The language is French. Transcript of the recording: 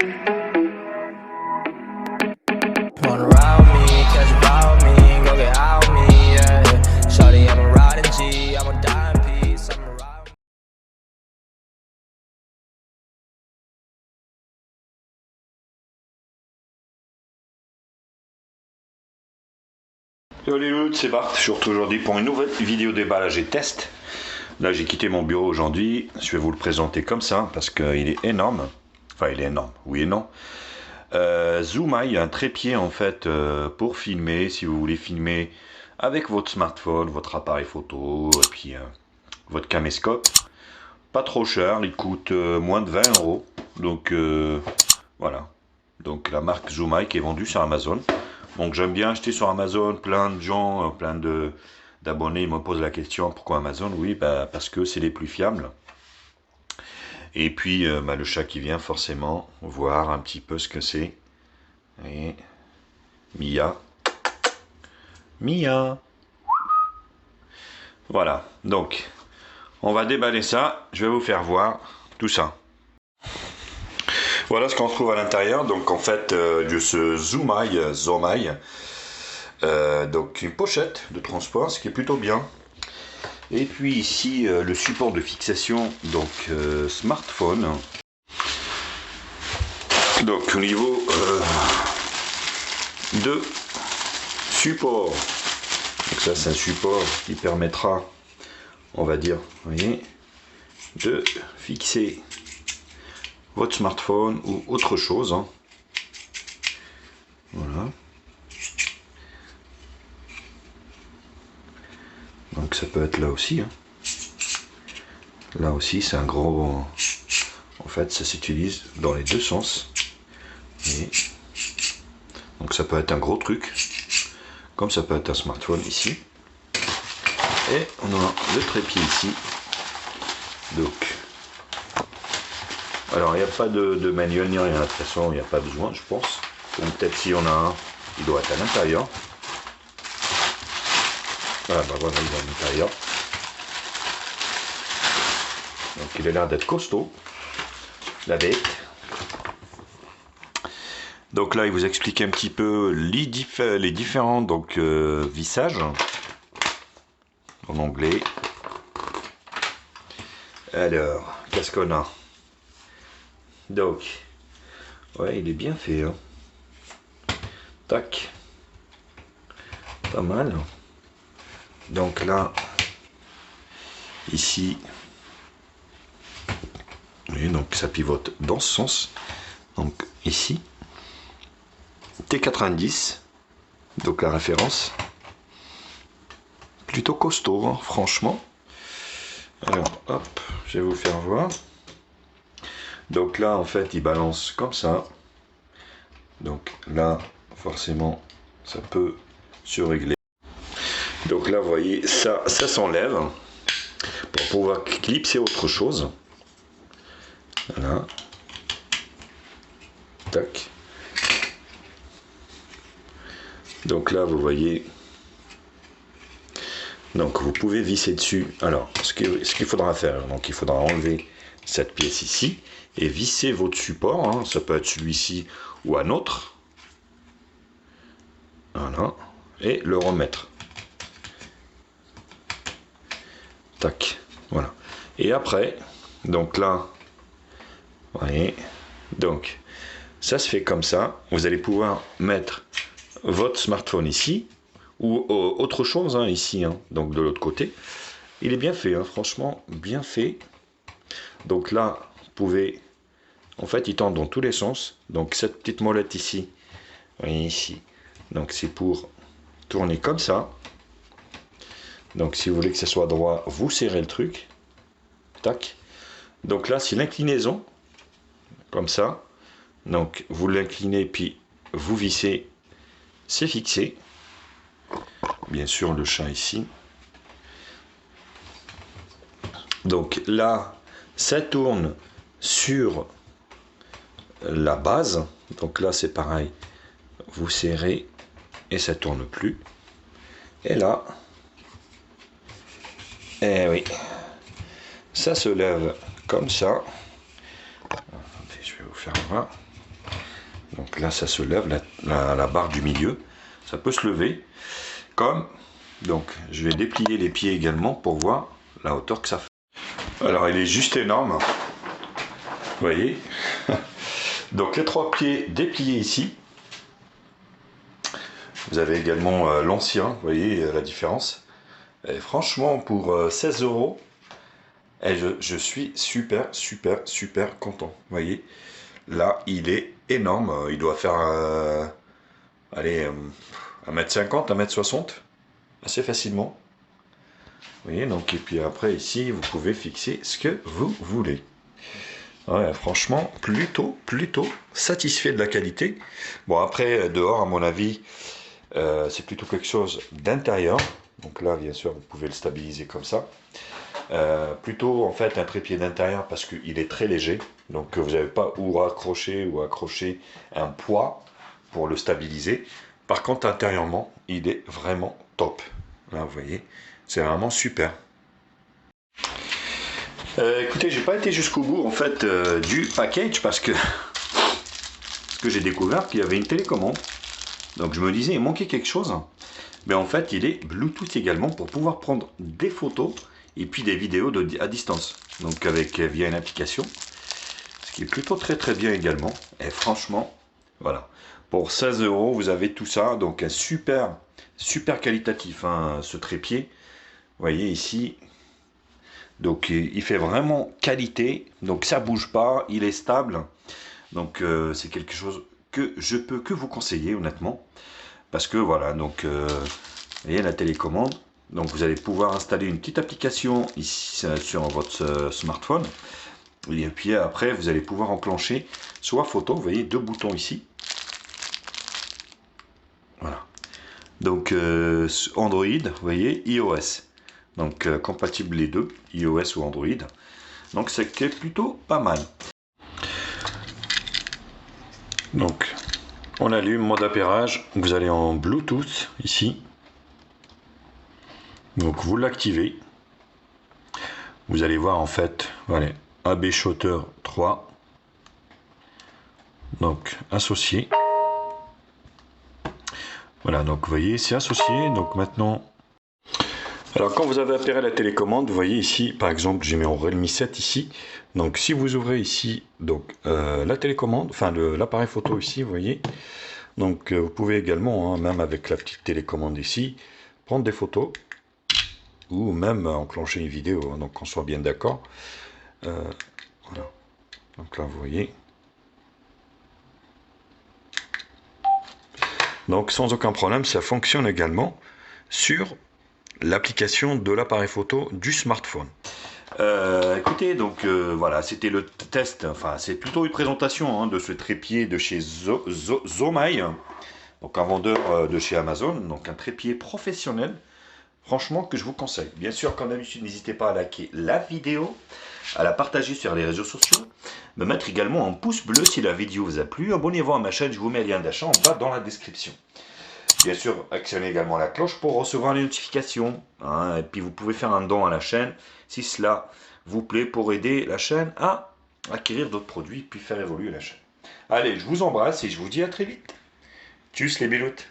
Wanna ride me, catch a vibe me, go get out me, yeah. Shawty, I'm a riding G, I'm a dying piece, I'm a ride. Yo les loups, c'est Bart, je suis retourné aujourd'hui pour une nouvelle vidéo déballage et test. Là j'ai quitté mon bureau aujourd'hui, je vais vous le présenter comme ça parce qu'il est énorme. Enfin il est énorme, oui et non. Zoomaï, un trépied en fait pour filmer, si vous voulez filmer avec votre smartphone, votre appareil photo, et puis votre caméscope. Pas trop cher, il coûte moins de 20 €. Donc voilà. Donc la marque Zoomaï qui est vendue sur Amazon. Donc j'aime bien acheter sur Amazon, plein de gens, plein d'abonnés me posent la question pourquoi Amazon? Oui, bah, parce que c'est les plus fiables. Et puis bah, le chat qui vient forcément voir un petit peu ce que c'est. Et Mia. Mia. Voilà, donc on va déballer ça, je vais vous faire voir tout ça. Voilà ce qu'on trouve à l'intérieur, donc en fait de ce Zoomaï, donc une pochette de transport, ce qui est plutôt bien. Et puis ici le support de fixation, donc smartphone. Donc au niveau de support, donc ça c'est un support qui permettra, on va dire, vous voyez, de fixer votre smartphone ou autre chose. Hein. Voilà. Donc ça peut être là aussi. Hein. Là aussi c'est un gros... En fait ça s'utilise dans les deux sens. Et donc ça peut être un gros truc. Comme ça peut être un smartphone ici. Et on a le trépied ici. Donc... Alors il n'y a pas de manuel ni rien. De toute façon il n'y a pas besoin je pense. Ou peut-être si on a un, il doit être à l'intérieur. Ah bah voilà, il est à l'intérieur. Donc il a l'air d'être costaud, la bête. Donc là il vous explique un petit peu les différents donc, vissages en anglais. Alors, qu'est-ce qu'on a? Donc, ouais il est bien fait. Hein. Tac. Pas mal. Donc là, ici, oui, donc ça pivote dans ce sens. Donc ici, T90, donc la référence, plutôt costaud, hein, franchement. Alors, hop, je vais vous faire voir. Donc là, en fait, il balance comme ça. Donc là, forcément, ça peut se régler. Donc là, vous voyez, ça s'enlève pour pouvoir clipser autre chose. Voilà. Tac. Donc là, vous voyez. Donc vous pouvez visser dessus. Alors, ce qu'il faudra faire, donc il faudra enlever cette pièce ici et visser votre support. Hein, ça peut être celui-ci ou un autre. Voilà. Et le remettre. Tac, voilà. Et après, donc là, vous voyez, donc ça se fait comme ça. Vous allez pouvoir mettre votre smartphone ici ou autre chose hein, ici, hein, donc de l'autre côté. Il est bien fait, hein, franchement, bien fait. Donc là, vous pouvez, en fait, il tend dans tous les sens. Donc cette petite molette ici, vous voyez ici, donc c'est pour tourner comme ça. Donc si vous voulez que ce soit droit, vous serrez le truc. Tac. Donc là, c'est l'inclinaison. Comme ça. Donc vous l'inclinez, puis vous vissez. C'est fixé. Bien sûr, le chat ici. Donc là, ça tourne sur la base. Donc là, c'est pareil. Vous serrez et ça tourne plus. Et là... Eh oui, ça se lève comme ça. Attendez, je vais vous faire voir. Donc là, ça se lève, la barre du milieu. Ça peut se lever. Comme, donc, je vais déplier les pieds également pour voir la hauteur que ça fait. Alors, il est juste énorme. Vous voyez. Donc, les 3 pieds dépliés ici. Vous avez également l'ancien, vous voyez la différence. Et franchement, pour 16 €, et je suis super content. Vous voyez, là, il est énorme. Il doit faire, allez, 1,50 m, 1,60 m, assez facilement. Vous voyez, donc, et puis après, ici, vous pouvez fixer ce que vous voulez. Ouais, franchement, plutôt satisfait de la qualité. Bon, après, dehors, à mon avis, c'est plutôt quelque chose d'intérieur. Donc là, bien sûr, vous pouvez le stabiliser comme ça. Plutôt, en fait, un trépied d'intérieur parce qu'il est très léger. Donc, vous n'avez pas où accrocher un poids pour le stabiliser. Par contre, intérieurement, il est vraiment top. Là, vous voyez, c'est vraiment super. Écoutez, j'ai pas été jusqu'au bout en fait du package parce que j'ai découvert qu'il y avait une télécommande. Donc je me disais, il manquait quelque chose. Mais en fait, il est Bluetooth également pour pouvoir prendre des photos et puis des vidéos à distance. Donc via une application. Ce qui est plutôt très bien également. Et franchement, voilà. Pour 16 €, vous avez tout ça. Donc un super qualitatif, hein, ce trépied. Vous voyez ici. Donc il fait vraiment qualité, donc ça bouge pas, il est stable. Donc c'est quelque chose que je peux que vous conseiller honnêtement. Parce que voilà, donc vous voyez la télécommande. Donc vous allez pouvoir installer une petite application ici sur votre smartphone. Et puis après vous allez pouvoir enclencher soit photo, vous voyez 2 boutons ici. Voilà. Donc Android, vous voyez, iOS. Donc compatible les deux, iOS ou Android. Donc c'est plutôt pas mal. Donc on allume mode appairage. Vous allez en Bluetooth ici. Donc vous l'activez. Vous allez voir en fait, voilà, AB Shooter 3. Donc associé. Voilà, donc vous voyez, c'est associé. Donc maintenant. Alors quand vous avez appairé la télécommande, vous voyez ici, par exemple, j'ai mis en Realme 7 ici. Donc si vous ouvrez ici, donc la télécommande, enfin l'appareil photo ici, vous voyez. Donc vous pouvez également, hein, même avec la petite télécommande ici, prendre des photos ou même enclencher une vidéo. Hein, donc qu'on soit bien d'accord. Voilà. Donc là, vous voyez. Donc sans aucun problème, ça fonctionne également sur l'application de l'appareil photo du smartphone. Écoutez, donc voilà, c'était le test, enfin c'est plutôt une présentation, hein, de ce trépied de chez Zomai, donc un vendeur de chez Amazon, donc un trépied professionnel, franchement que je vous conseille. Bien sûr, comme d'habitude, n'hésitez pas à liker la vidéo, à la partager sur les réseaux sociaux, me mettre également un pouce bleu si la vidéo vous a plu, abonnez-vous à ma chaîne, je vous mets le lien d'achat en bas dans la description. Bien sûr, actionnez également la cloche pour recevoir les notifications. Hein, et puis vous pouvez faire un don à la chaîne si cela vous plaît pour aider la chaîne à acquérir d'autres produits puis faire évoluer la chaîne. Allez, je vous embrasse et je vous dis à très vite. Tchuss les béloutes.